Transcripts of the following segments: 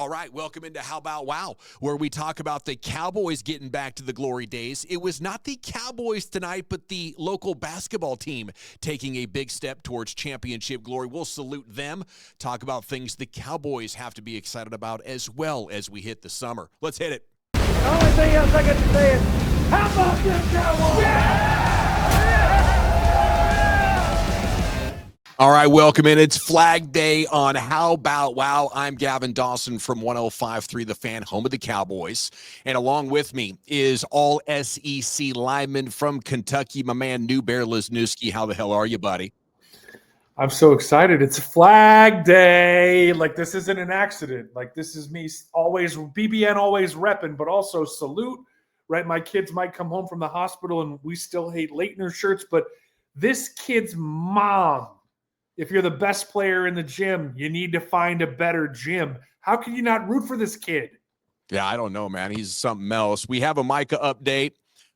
All right, welcome into How About Wow, where we talk about the Cowboys getting back to the glory days. It was not the Cowboys tonight, but the local basketball team taking a big step towards championship glory. We'll salute them, talk about things the Cowboys have to be excited about as well as we hit the summer. Let's hit it. The only thing else I got to say is, how about them Cowboys? All right, welcome in. It's Flag Day on How About Wow. I'm Gavin Dawson from 105.3 The Fan, home of the Cowboys. And along with me is all SEC lineman from Kentucky, my man, New Bear Lesniewski. How the hell are you, buddy? I'm so excited. It's Flag Day. Like, this isn't an accident. Like, this is me always, BBN always repping, but also salute, right? My kids might come home from the hospital and we still hate Leitner shirts, but this kid's mom, if you're the best player in the gym, you need to find a better gym. How can you not root for this kid? Yeah, I don't know, man. He's something else. We have a Micah update,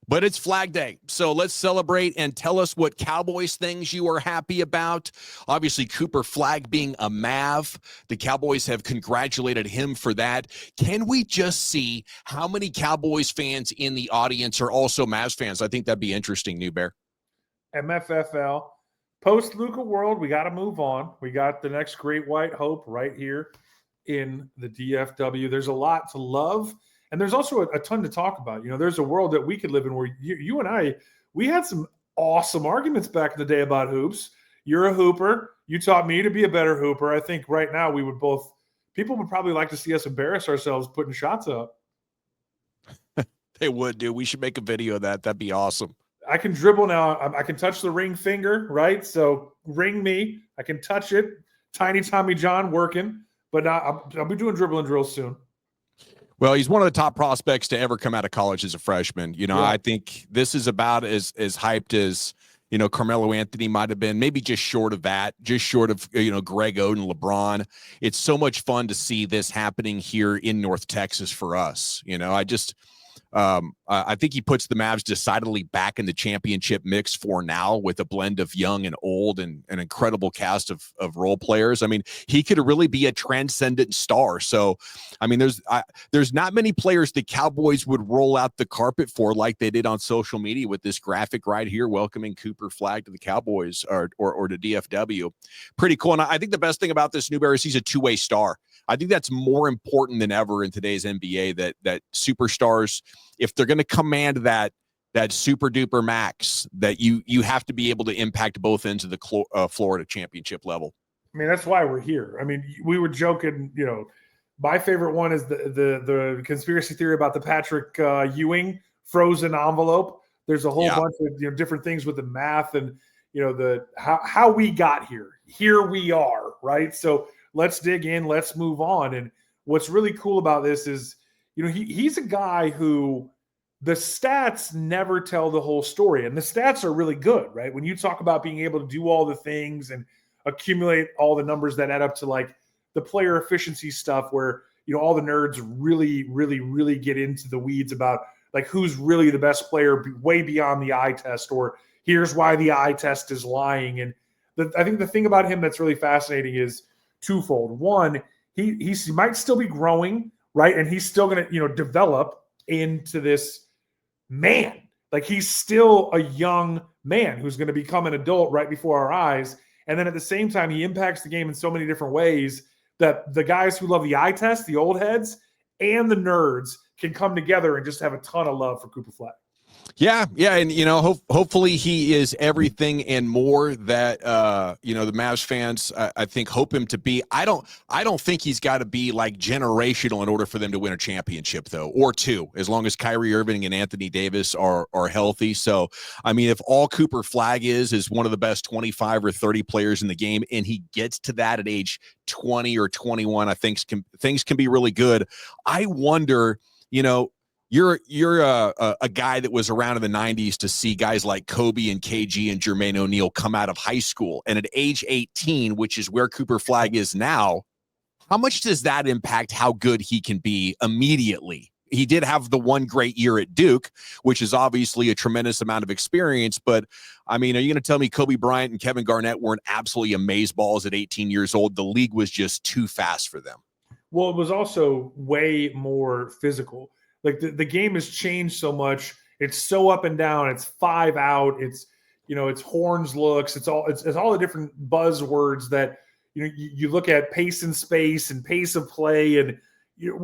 but it's Flag Day. So let's celebrate and tell us what Cowboys things you are happy about. Obviously, Cooper Flagg being a Mav. The Cowboys have congratulated him for that. Can we just see how many Cowboys fans in the audience are also Mavs fans? I think that'd be interesting, New Bear. MFFL. Post-Luka world, we got to move on. We got the next great white hope right here in the DFW. There's a lot to love, and there's also a ton to talk about. You know, there's a world that we could live in where you and I, we had some awesome arguments back in the day about hoops. You're a hooper. You taught me to be a better hooper. I think right now we would both – people would probably like to see us embarrass ourselves putting shots up. They would, dude. We should make a video of that. That'd be awesome. I can dribble now. I can touch the ring finger, right? So ring me. I can touch it. Tiny Tommy John working. But I'll be doing dribbling drills soon. Well, he's one of the top prospects to ever come out of college as a freshman. You know, yeah. I think this is about as hyped as, you know, Carmelo Anthony might have been, maybe just short of that, just short of, you know, Greg Oden, LeBron. It's so much fun to see this happening here in North Texas for us. You know, I think he puts the Mavs decidedly back in the championship mix for now with a blend of young and old and an incredible cast of role players. I mean, he could really be a transcendent star. So, I mean, there's not many players the Cowboys would roll out the carpet for like they did on social media with this graphic right here, welcoming Cooper Flagg to the Cowboys or to DFW. Pretty cool. And I think the best thing about this, New Bear, is he's a two-way star. I think that's more important than ever in today's NBA, that superstars, if they're going to command that super duper max, that you have to be able to impact both ends of the Florida championship level. I mean, that's why we're here. I mean, we were joking, you know, my favorite one is the conspiracy theory about the Patrick Ewing frozen envelope. There's a whole bunch of different things with the math and, you know, the how we got here. Here we are, right? So let's dig in. Let's move on. And what's really cool about this is, you know, he's a guy who the stats never tell the whole story. And the stats are really good, right? When you talk about being able to do all the things and accumulate all the numbers that add up to like the player efficiency stuff where, you know, all the nerds really, really, really get into the weeds about like who's really the best player way beyond the eye test, or here's why the eye test is lying. And I think the thing about him that's really fascinating is twofold. One, he might still be growing, right? And he's still going to, you know, develop into this man. Like he's still a young man who's going to become an adult right before our eyes. And then at the same time, he impacts the game in so many different ways that the guys who love the eye test, the old heads, and the nerds can come together and just have a ton of love for Cooper Flagg. Yeah, and you know, hopefully he is everything and more that you know, the Mavs fans I think hope him to be. I don't think he's got to be like generational in order for them to win a championship though, or two, as long as Kyrie Irving and Anthony Davis are healthy. So I mean, if all Cooper Flagg is one of the best 25 or 30 players in the game, and he gets to that at age 20 or 21, I think things can be really good. I wonder, you know, you're a guy that was around in the 90s to see guys like Kobe and KG and Jermaine O'Neal come out of high school. And at age 18, which is where Cooper Flagg is now, how much does that impact how good he can be immediately? He did have the one great year at Duke, which is obviously a tremendous amount of experience. But, I mean, are you going to tell me Kobe Bryant and Kevin Garnett weren't absolutely amazeballs at 18 years old? The league was just too fast for them. Well, it was also way more physical. Like the game has changed so much. It's so up and down. It's 5 out. It's it's horns looks. It's all the different buzzwords that you look at pace and space and pace of play. And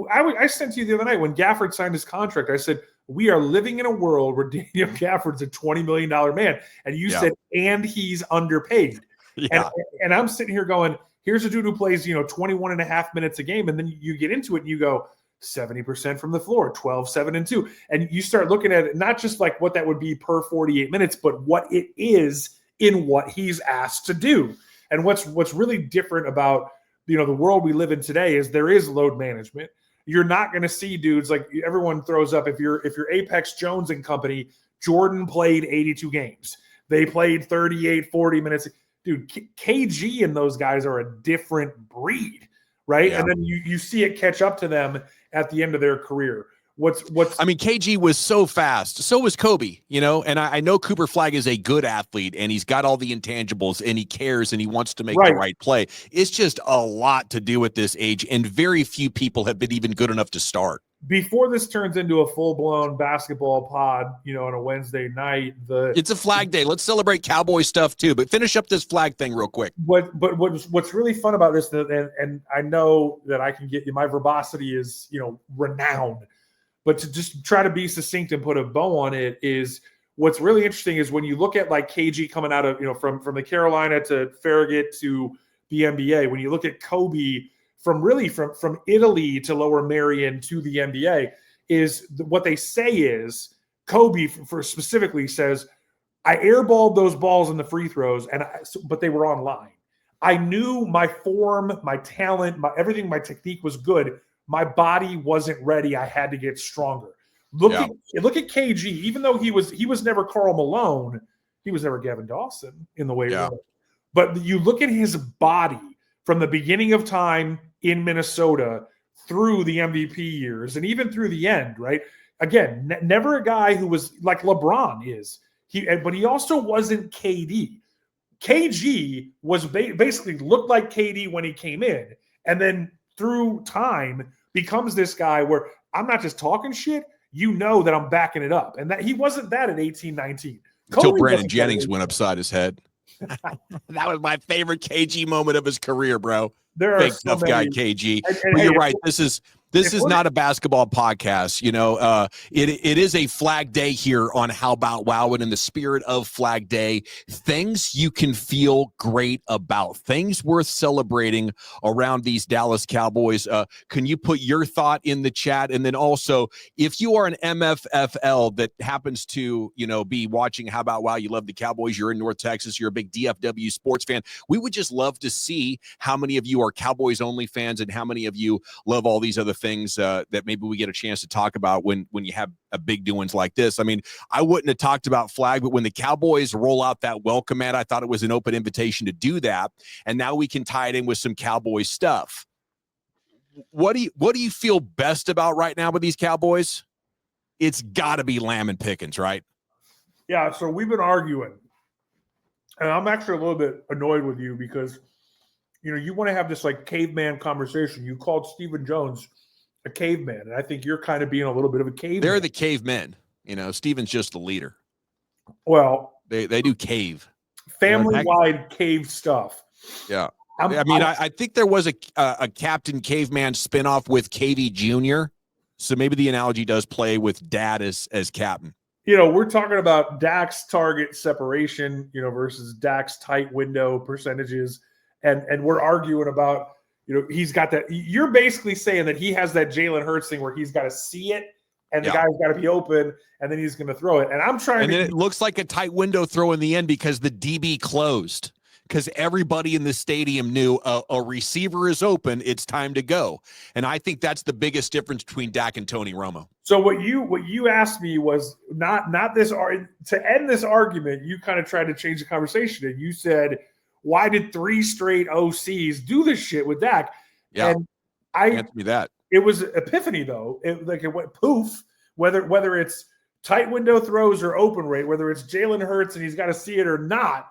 I sent to you the other night when Gafford signed his contract. I said we are living in a world where Daniel Gafford's a $20 million man, and you said and he's underpaid. Yeah. And I'm sitting here going, here's a dude who plays 21 and a half minutes a game, and then you get into it and you go 70% from the floor, 12, 7, and 2. And you start looking at it, not just like what that would be per 48 minutes, but what it is in what he's asked to do. And what's really different about, the world we live in today is there is load management. You're not going to see dudes like everyone throws up. If you're Apex Jones and company, Jordan played 82 games. They played 38, 40 minutes. Dude, KG and those guys are a different breed, right? Yeah. And then you see it catch up to them at the end of their career. KG was so fast. So was Kobe, and I know Cooper Flagg is a good athlete and he's got all the intangibles and he cares and he wants to make the right play. It's just a lot to do at this age, and very few people have been even good enough to start. Before this turns into a full-blown basketball pod, on a Wednesday night, it's a flag day. Let's celebrate Cowboy stuff too, but finish up this flag thing real quick. But what's really fun about this, and I know that I can get you, my verbosity is renowned, but to just try to be succinct and put a bow on it is what's really interesting is when you look at like KG coming out of from the Carolina to Farragut to the NBA, when you look at Kobe from Italy to Lower Merion to the NBA, is what they say is Kobe for specifically says, I airballed those balls in the free throws, but they were on line. I knew my form, my talent, everything, my technique was good. My body wasn't ready. I had to get stronger. Look at KG. Even though he was never Karl Malone, he was never Gavin Dawson in the weight room. But you look at his body from the beginning of time in Minnesota through the MVP years and even through the end, right? Again, never a guy who was like LeBron is. But he also wasn't KD. KG was basically looked like KD when he came in, and then through time becomes this guy where I'm not just talking shit, that I'm backing it up. And that he wasn't that at 18, 19. Until Brandon Jennings went upside his head. That was my favorite KG moment of his career, bro. There Big tough guy KG. But you're right. This is not a basketball podcast. It is a flag day here on How About Wow. And in the spirit of flag day, things you can feel great about, things worth celebrating around these Dallas Cowboys. Can you put your thought in the chat? And then also, if you are an MFFL that happens to, be watching How About Wow, you love the Cowboys, you're in North Texas, you're a big DFW sports fan, we would just love to see how many of you are Cowboys only fans and how many of you love all these other things that maybe we get a chance to talk about when you have a big doings like this. I mean, I wouldn't have talked about flag, but when the Cowboys roll out that welcome mat, I thought it was an open invitation to do that. And now we can tie it in with some Cowboys stuff. What do you feel best about right now with these Cowboys? It's got to be Lamb and Pickens, right? Yeah, so we've been arguing. And I'm actually a little bit annoyed with you because you want to have this like caveman conversation. You called Stephen Jones a caveman, and I think you're kind of being a little bit of a caveman. They're the cavemen. Stephen's just the leader. Well, they do cave. Family-wide cave stuff. Yeah. I think there was a Captain Caveman spinoff with KV Jr., so maybe the analogy does play with Dad as captain. We're talking about Dak's target separation, versus Dak's tight window percentages. And we're arguing about, he's got that. You're basically saying that he has that Jalen Hurts thing where he's got to see it and the guy's got to be open and then he's going to throw it. And I'm trying and then it looks like a tight window throw in the end because the DB closed. Because everybody in the stadium knew a receiver is open, it's time to go. And I think that's the biggest difference between Dak and Tony Romo. So what you asked me was not this to end this argument. You kind of tried to change the conversation, and you said, "Why did 3 straight OCs do this shit with Dak?" Yeah, and answer me that. It was epiphany though. It went poof. Whether it's tight window throws or open rate, whether it's Jalen Hurts and he's got to see it or not.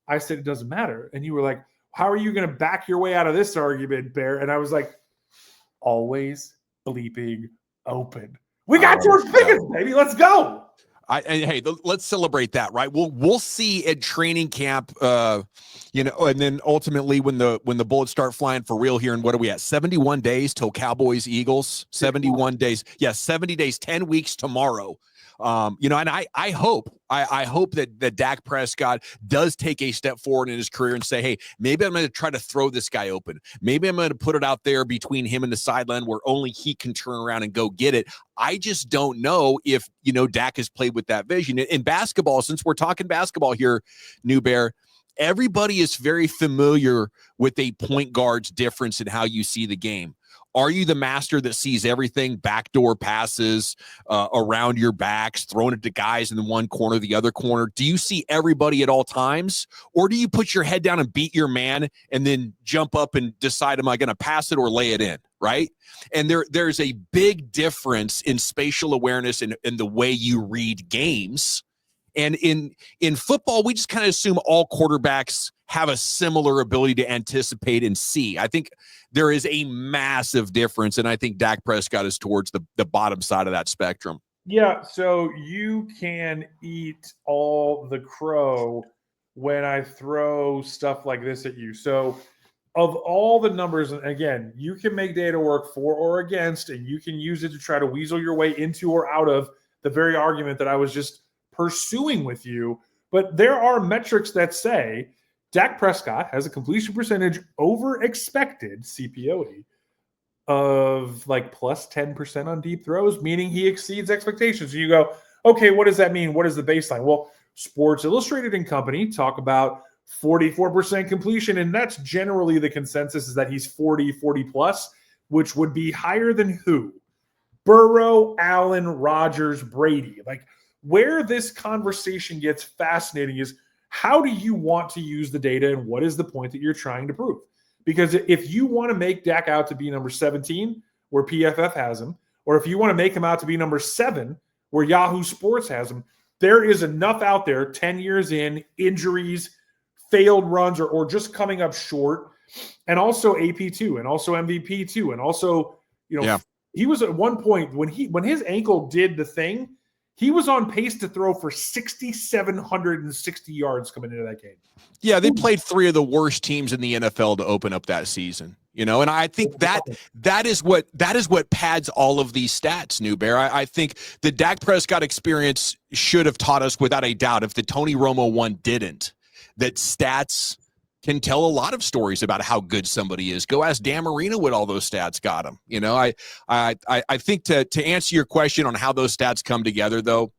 I said, it doesn't matter. And you were like, how are you going to back your way out of this argument, Bear? And I was like, always bleeping open. We got George Pickens, baby. Let's go. Hey, let's celebrate that, right? We'll see at training camp, and then ultimately when the bullets start flying for real here, and what are we at? 71 days till Cowboys Eagles. 71 days, 70 days, 10 weeks tomorrow. And I hope that Dak Prescott does take a step forward in his career and say, hey, maybe I'm going to try to throw this guy open. Maybe I'm going to put it out there between him and the sideline where only he can turn around and go get it. I just don't know if, Dak has played with that vision. In basketball, since we're talking basketball here, New Bear, everybody is very familiar with a point guard's difference in how you see the game. Are you the master that sees everything, backdoor passes around your backs, throwing it to guys in the one corner, the other corner? Do you see everybody at all times? Or do you put your head down and beat your man and then jump up and decide, am I going to pass it or lay it in, right? And there's a big difference in spatial awareness and the way you read games. And in football, we just kind of assume all quarterbacks have a similar ability to anticipate and see. I think there is a massive difference, and I think Dak Prescott is towards the bottom side of that spectrum. Yeah, so you can eat all the crow when I throw stuff like this at you. So of all the numbers, and again, you can make data work for or against, and you can use it to try to weasel your way into or out of the very argument that I was just pursuing with you. But there are metrics that say Dak Prescott has a completion percentage over expected, CPOE, of like plus 10% on deep throws, meaning he exceeds expectations. So you go, okay, what does that mean? What is the baseline? Well, Sports Illustrated and company talk about 44% completion, and that's generally the consensus, is that he's 40 plus, which would be higher than who? Burrow, Allen, Rodgers, Brady. Like, where this conversation gets fascinating is, how do you want to use the data, and what is the point that you're trying to prove? Because if you want to make Dak out to be number 17, where PFF has him, or if you want to make him out to be number 7, where Yahoo Sports has him, there is enough out there, 10 years in, injuries, failed runs, or just coming up short, and also AP2, and also MVP2, and also, he was at one point when his ankle did the thing, he was on pace to throw for 6,760 yards coming into that game. Yeah, they played 3 of the worst teams in the NFL to open up that season. And I think that is what pads all of these stats, New Bear. I think the Dak Prescott experience should have taught us without a doubt, if the Tony Romo one didn't, that stats can tell a lot of stories about how good somebody is. Go ask Dan Marino what all those stats got him. I think to answer your question on how those stats come together, though,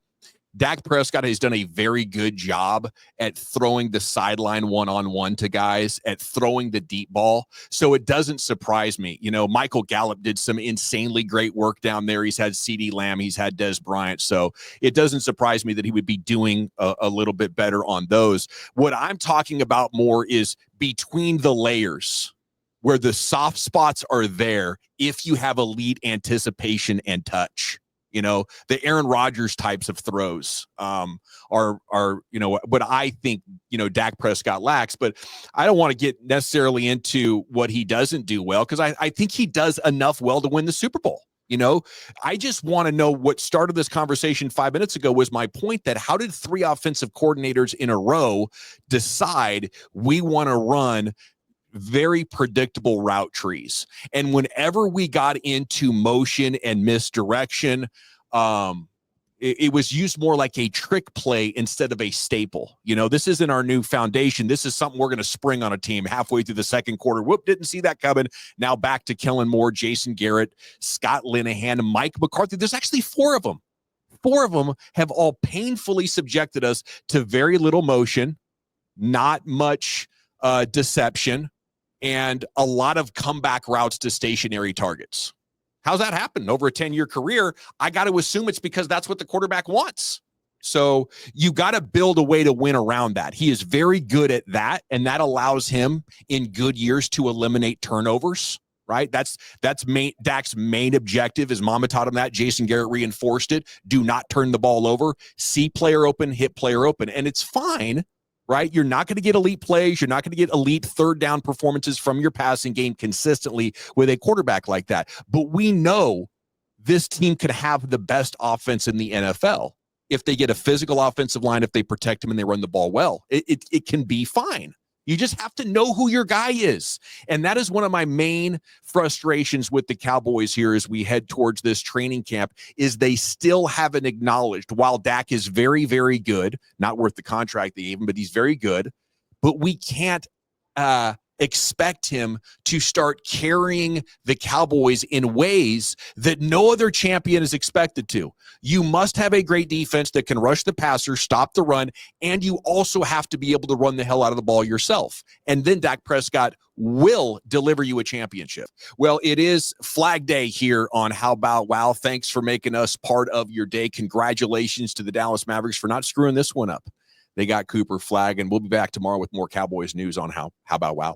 Dak Prescott has done a very good job at throwing the sideline one-on-one to guys, at throwing the deep ball. So it doesn't surprise me. Michael Gallup did some insanely great work down there. He's had CeeDee Lamb. He's had Des Bryant. So it doesn't surprise me that he would be doing a little bit better on those. What I'm talking about more is between the layers, where the soft spots are there if you have elite anticipation and touch. The Aaron Rodgers types of throws are what I think, Dak Prescott lacks. But I don't want to get necessarily into what he doesn't do well, because I think he does enough well to win the Super Bowl. I just want to know what started this conversation 5 minutes ago was my point, that how did 3 offensive coordinators in a row decide we want to run very predictable route trees? And whenever we got into motion and misdirection, it was used more like a trick play instead of a staple. This isn't our new foundation. This is something we're going to spring on a team halfway through the second quarter. Whoop, didn't see that coming. Now back to Kellen Moore, Jason Garrett, Scott Linehan, Mike McCarthy. There's actually 4 of them. 4 of them have all painfully subjected us to very little motion, not much deception, and a lot of comeback routes to stationary targets. How's that happen over a 10-year career? I got to assume it's because that's what the quarterback wants. So you got to build a way to win around that. He is very good at that, and that allows him in good years to eliminate turnovers, right? That's Dak's main objective. His mama taught him that. Jason Garrett reinforced it. Do not turn the ball over. See player open, hit player open. And it's fine right? You're not going to get elite plays. You're not going to get elite third down performances from your passing game consistently with a quarterback like that. But we know this team could have the best offense in the NFL if they get a physical offensive line, if they protect him and they run the ball well. It can be fine. You just have to know who your guy is. And that is one of my main frustrations with the Cowboys here as we head towards this training camp, is they still haven't acknowledged, while Dak is very, very good, not worth the contract they gave him, but he's very good, but we can't expect him to start carrying the Cowboys in ways that no other champion is expected to. You must have a great defense that can rush the passer, stop the run, and you also have to be able to run the hell out of the ball yourself. And then Dak Prescott will deliver you a championship. Well, it is Flag Day here on How About Wow. Thanks for making us part of your day. Congratulations to the Dallas Mavericks for not screwing this one up. They got Cooper Flagg, and we'll be back tomorrow with more Cowboys news on How About Wow.